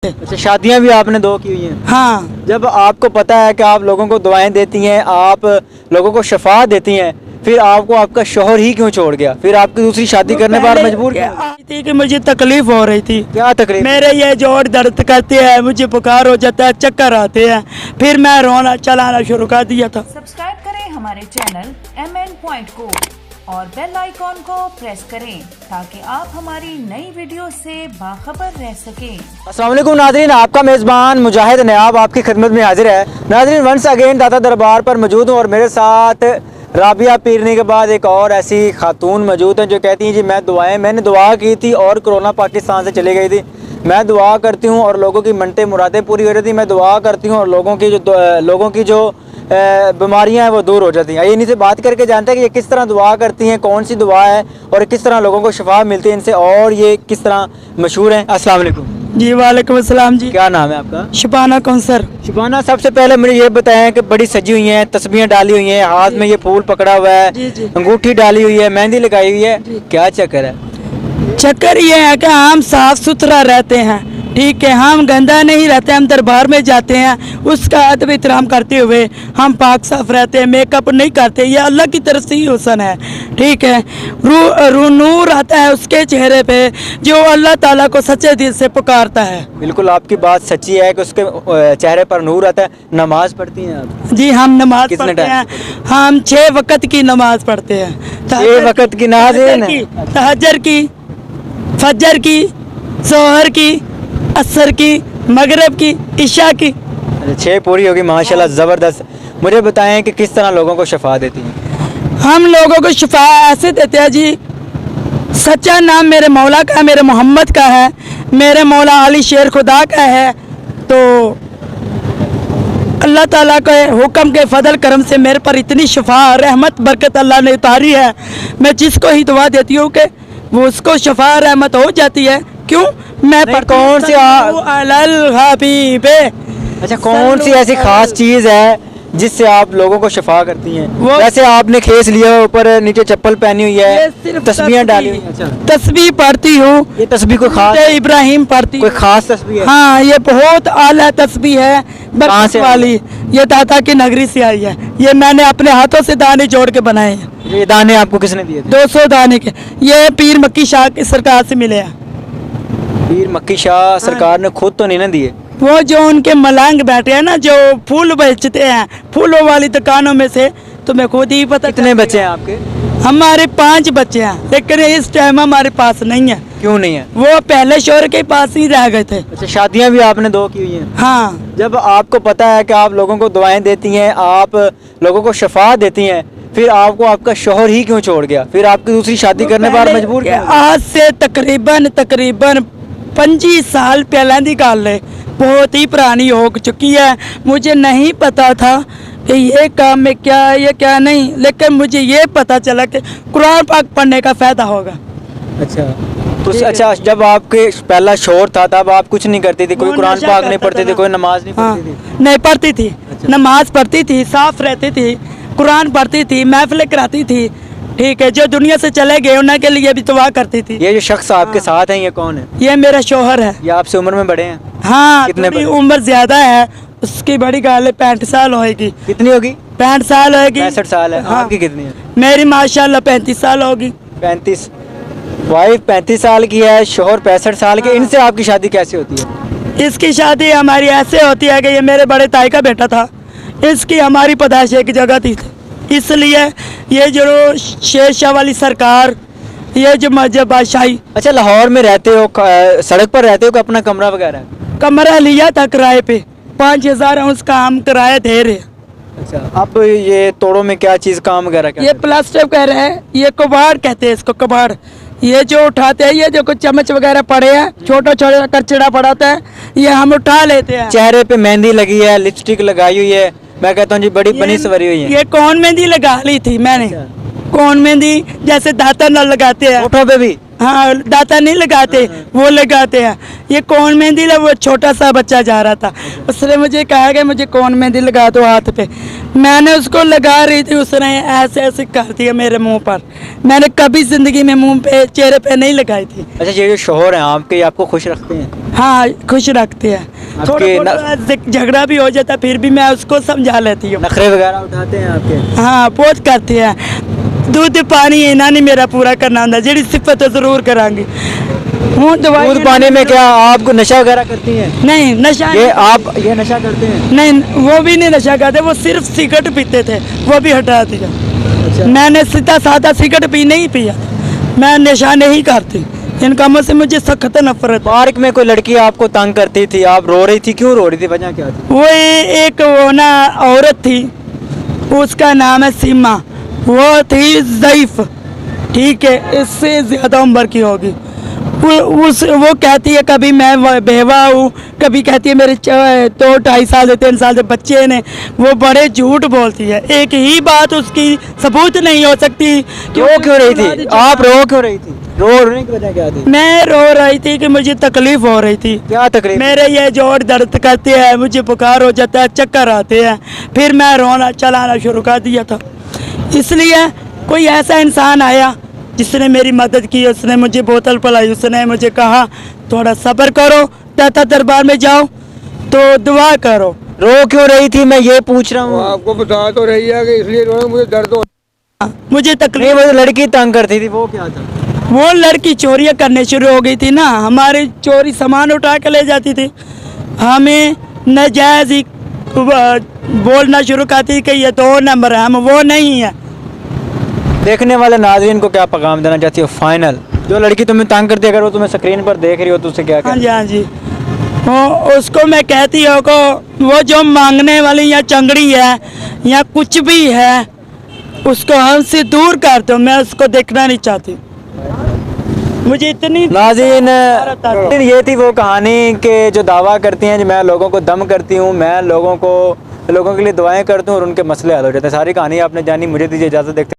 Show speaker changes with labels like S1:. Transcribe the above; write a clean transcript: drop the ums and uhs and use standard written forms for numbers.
S1: थे।
S2: अच्छा, शादियां भी आपने 2 की हुई हैं?
S1: हाँ।
S2: जब आपको पता है कि आप लोगों को दुआएं देती हैं, आप लोगों को शफा देती हैं, फिर आपको आपका शोहर ही क्यों छोड़ गया? फिर आपकी दूसरी शादी करने पर मजबूर क्यों?
S1: आई थी कि मुझे तकलीफ हो रही थी।
S2: क्या तकलीफ?
S1: मेरे ये जोड़ दर्द करते हैं, मुझे बुखार हो जाता है, चक्कर आते हैं, फिर मैं रोना चलाना शुरू कर दिया था।
S3: सब्सक्राइब करें हमारे चैनल MN Point को और बेल आइकॉन को प्रेस करें ताकि आप हमारी नई वीडियो से बाखबर रह सकें।
S2: अस्सलाम वालेकुम नाज़रीन, आपका मेज़बान मुजाहिद नयाब आपकी खिदमत में हाजिर है। नाज़रीन, वंस अगेन दाता दरबार पर मौजूद हूँ और मेरे साथ राबिया पीरनी के बाद एक और ऐसी खातून मौजूद हैं जो कहती हैं जी मैंने दुआ की थी और कोरोना पाकिस्तान से चली गई थी। मैं दुआ करती हूँ और लोगों की मनते मुरादें पूरी हो रही थी। मैं दुआ करती हूँ और लोगों की जो बीमारियां हैं वो दूर हो जाती हैं। ये इन्हीं से बात करके जानते हैं कि ये किस तरह दुआ करती हैं, कौन सी दुआ है और किस तरह लोगों को शफा मिलती है इनसे, और ये किस तरह मशहूर हैं। अस्सलाम वालेकुम
S1: जी। वालेकुम अस्सलाम जी।
S2: क्या नाम है आपका?
S1: शबाना कौंसर।
S2: शबाना, सबसे पहले मुझे ये बताएं कि बड़ी सजी हुई हैं, तस्बीहें डाली हुई हैं, हाथ में ये फूल पकड़ा हुआ है, अंगूठी डाली हुई है, मेहंदी लगाई हुई है, क्या चक्कर है?
S1: चक्कर ये है कि हम साफ सुथरा रहते हैं, ठीक है, हम गंदा नहीं रहते, हम दरबार में जाते हैं, उसका अदब एहतराम करते हुए हम पाक साफ रहते हैं, मेकअप नहीं करते, ये अल्लाह की तरफ से ही हुस्न है, ठीक है। नूर आता है उसके चेहरे पे जो अल्लाह ताला को सच्चे दिल से पुकारता है।
S2: बिल्कुल आपकी बात सच्ची है कि उसके चेहरे पर नूर आता है। नमाज पढ़ती हैं आप?
S1: जी, हम नमाज पढ़ते हैं, हम 6 वक़्त की नमाज पढ़ते हैं।
S2: 6 वक़्त की नमाज?
S1: तहज्जुद की, फजर की, जोहर की, असर की, मगरिब की, इशा की।
S2: 6 पूरी होगी, माशाल्लाह, ज़बरदस्त। मुझे बताएं कि किस तरह लोगों को शफा देती हैं?
S1: हम लोगों को शफा ऐसे देते हैं जी, सच्चा नाम मेरे मौला का है, मेरे मोहम्मद का है, मेरे मौला अली शेर खुदा का है, तो अल्लाह ताला के हुक्म के फजल करम से मेरे पर इतनी शफा रहमत बरकत अल्लाह ने उतारी है। मैं जिसको ही दुआ देती हूँ कि वो उसको शफा रहमत हो जाती है। क्यों? मैं पर
S2: कौन सी अच्छा, कौन सी ऐसी खास चीज़ है जिससे आप लोगों को शफा करती हैं? वैसे आपने खेस लिया, ऊपर नीचे चप्पल पहनी हुई है, तस्बीह डाली हुई है। अच्छा,
S1: तस्बीह पढ़ती हूँ।
S2: ये तस्बीह कोई खास
S1: इब्राहिम पढ़ती,
S2: कोई खास तस्बीह है?
S1: हाँ, ये बहुत आला तस्बीह है,
S2: कहाँ से
S1: वाली, ये दाता की नगरी से आई है। ये मैंने अपने हाथों से दाने जोड़ के बनाए हैं।
S2: ये दाने आपको किसने दिए थे?
S1: 200 दाने के, ये पीर मक्की शाह की सरकार से मिले हैं।
S2: पीर मक्की शाह सरकार ने खुद तो नहीं ना दिए?
S1: वो जो उनके मलंग बैठे हैं ना, जो फूल बेचते हैं, फूलों वाली दुकानों में से, तुम्हें खुद ही पता।
S2: कितने बच्चे हैं आपके?
S1: हमारे 5 बच्चे हैं, लेकिन इस टाइम हमारे पास नहीं है।
S2: क्यों नहीं है?
S1: वो पहले शोहर के पास ही रह गए थे।
S2: अच्छा, शादियां भी आपने 2 की हुई हैं?
S1: हाँ।
S2: जब आपको पता है कि आप लोगों को दुआएं देती हैं, आप लोगों को शफा देती हैं, फिर आपको आपका शोहर ही क्यों छोड़ गया? फिर आपकी दूसरी शादी करने पर मजबूर क्यों?
S1: आज से तकरीबन 25 साल पहले की गल है, बहुत ही पुरानी हो चुकी है। मुझे नहीं पता था कि ये काम में क्या है, ये क्या नहीं, लेकिन मुझे ये पता चला कि कुरान पाक पढ़ने का फ़ायदा होगा।
S2: अच्छा, तो अच्छा, जब आपके पहला शोहर था तब आप कुछ नहीं करती थी? कोई कुरान पाक नहीं पढ़ते थे, कोई नमाज नहीं पढ़ती थी?
S1: नहीं पढ़ती थी। नमाज पढ़ती थी, साफ रहती थी, कुरान पढ़ती थी, महफिलें कराती थी, ठीक है। जो दुनिया से चले गए उनके लिए भी दुआ करती थी।
S2: ये जो शख्स आपके साथ हैं, ये कौन है?
S1: ये मेरा शोहर है।
S2: ये आपसे उम्र में बड़े हैं?
S1: हाँ,
S2: कितने बड़े?
S1: उम्र ज्यादा है उसकी, बड़ी गाल है, 65 साल होगी।
S2: कितनी होगी?
S1: 65 साल होगी।
S2: 65 साल है।
S1: हाँ।
S2: आपकी कितनी है?
S1: मेरी माशाल्लाह 35 साल होगी।
S2: 35। वाइफ 35 साल की है, शोहर 65 साल के। इनसे आपकी शादी कैसे होती है?
S1: इसकी शादी हमारी ऐसे होती है कि ये मेरे बड़े ताई का बेटा था, इसकी हमारी पैदाइश एक जगह थी, इसलिए ये जो शेर शाह वाली सरकार, ये जो मजहब बादशाही।
S2: अच्छा, लाहौर में रहते हो, सड़क पर रहते हो कि अपना कमरा वगैरह?
S1: कमरा लिया था किराए पे, 5000 उसका हम किराया दे रहे।
S2: अच्छा, अब ये तोड़ों में क्या चीज़ काम वगैरह क्या?
S1: ये प्लास्टर कह रहे हैं, ये कबाड़ कहते हैं इसको, कबाड़। ये जो उठाते हैं, ये जो कुछ चम्मच वगैरह पड़े हैं, छोटा छोटा कचड़ा पड़ाता है, ये हम उठा लेते हैं।
S2: चेहरे पे मेहंदी लगी है, लिपस्टिक लगाई हुई है, मैं कहता हूँ जी बड़ी बनी सवरी हुई है।
S1: ये कौन मेहंदी लगा ली थी मैंने? कौन मेहंदी जैसे दाता न लगाते हैं,
S2: होठों पे भी?
S1: हाँ दाता नहीं लगाते, वो लगाते हैं। ये कौन मेहंदी वो छोटा सा बच्चा जा रहा था, उसने मुझे कहा कि मुझे कौन मेहंदी लगा दो हाथ पे। मैंने उसको लगा रही थी, उसने ऐसे ऐसे कर दिया मेरे मुंह पर। मैंने कभी ज़िंदगी में मुंह पे चेहरे पे नहीं लगाई थी।
S2: अच्छा, ये जो शोहर हैं आपके, ये आपको खुश रखते हैं?
S1: हाँ खुश रखते हैं, थोड़ा बहुत झगड़ा भी हो जाता फिर भी मैं उसको समझा लेती हूँ।
S2: नखरे वगैरह उठाते हैं आपके?
S1: हाँ बहुत करते हैं। दूध पानी इन्हों ने मेरा पूरा करना होंगे, जी सिफत जरूर करांगी। हूँ दवाई
S2: दूध पानी में क्या आपको नशा वगैरह करती हैं?
S1: नहीं नशा
S2: ये आप ये नशा करते हैं?
S1: नहीं, वो भी नहीं नशा करते, वो सिर्फ सिगरेट पीते थे, वो भी हटा दिया।
S2: अच्छा।
S1: मैंने सीधा साधा सिगरेट भी नहीं पिया, मैं नशा नहीं करती, इन कामों से मुझे सख्त नफरत।
S2: पार्क में कोई लड़की आपको तंग करती थी, आप रो रही थी, क्यों रो रही थी, वजह क्या थी?
S1: वो एक वो ना औरत थी, उसका नाम है सीमा, वो थी ज़ईफ, ठीक है, इससे ज़्यादा उम्र की होगी। वो कहती है कभी मैं बेवा हूँ, कभी कहती है मेरे 2-2.5 साल से 3 साल से बच्चे ने। वो बड़े झूठ बोलती है, एक ही बात उसकी सबूत नहीं हो सकती।
S2: रो क्यों रही थी आप, रो क्यों रही थी, रोने की वजह क्या थी?
S1: मैं रो रही थी कि मुझे तकलीफ हो रही थी।
S2: क्या तकलीफ?
S1: मेरे ये जोड़ दर्द करते हैं, मुझे बुखार हो जाता है, चक्कर आते हैं, फिर मैं रोना चलाना शुरू कर दिया था। इसलिए कोई ऐसा इंसान आया जिसने मेरी मदद की, उसने मुझे बोतल पिलाई, उसने मुझे कहा थोड़ा सब्र करो, दाता दरबार में जाओ तो दुआ करो।
S2: रो क्यों रही थी, मैं ये पूछ रहा हूँ।
S4: आपको बता तो रही है कि इसलिए रो रही हूं, मुझे दर्द हो।
S1: मुझे
S2: नहीं,
S1: तकलीफ,
S2: वो जो लड़की तंग करती थी वो क्या था?
S1: वो लड़की चोरियां करने शुरू हो गई थी ना, हमारे चोरी सामान उठा के ले जाती थी, हमें नाजायज ही बोलना शुरू करती कि ये 2 नंबर है, हम वो नहीं है।
S2: देखने वाले नाज़रीन को क्या पैगाम देना चाहती हो फाइनल? जो लड़की तुम्हें तंग करती है, अगर वो तुम्हें स्क्रीन पर देख रही हो तो उसे क्या
S1: हाँ
S2: कहना?
S1: जी हाँ जी, वो उसको मैं कहती हूँ को वो जो मांगने वाली या चंगड़ी है या कुछ भी है, उसको हमसे दूर कर दो, मैं उसको देखना नहीं चाहती। मुझे इतनी
S2: नाज़रीन, ये थी वो कहानी कि जो दावा करती हैं कि मैं लोगों को दम करती हूँ, मैं लोगों के लिए दुआएं करती हूँ और उनके मसले हल हो जाते हैं। सारी कहानी आपने जानी, मुझे दीजिए इजाज़त। देखते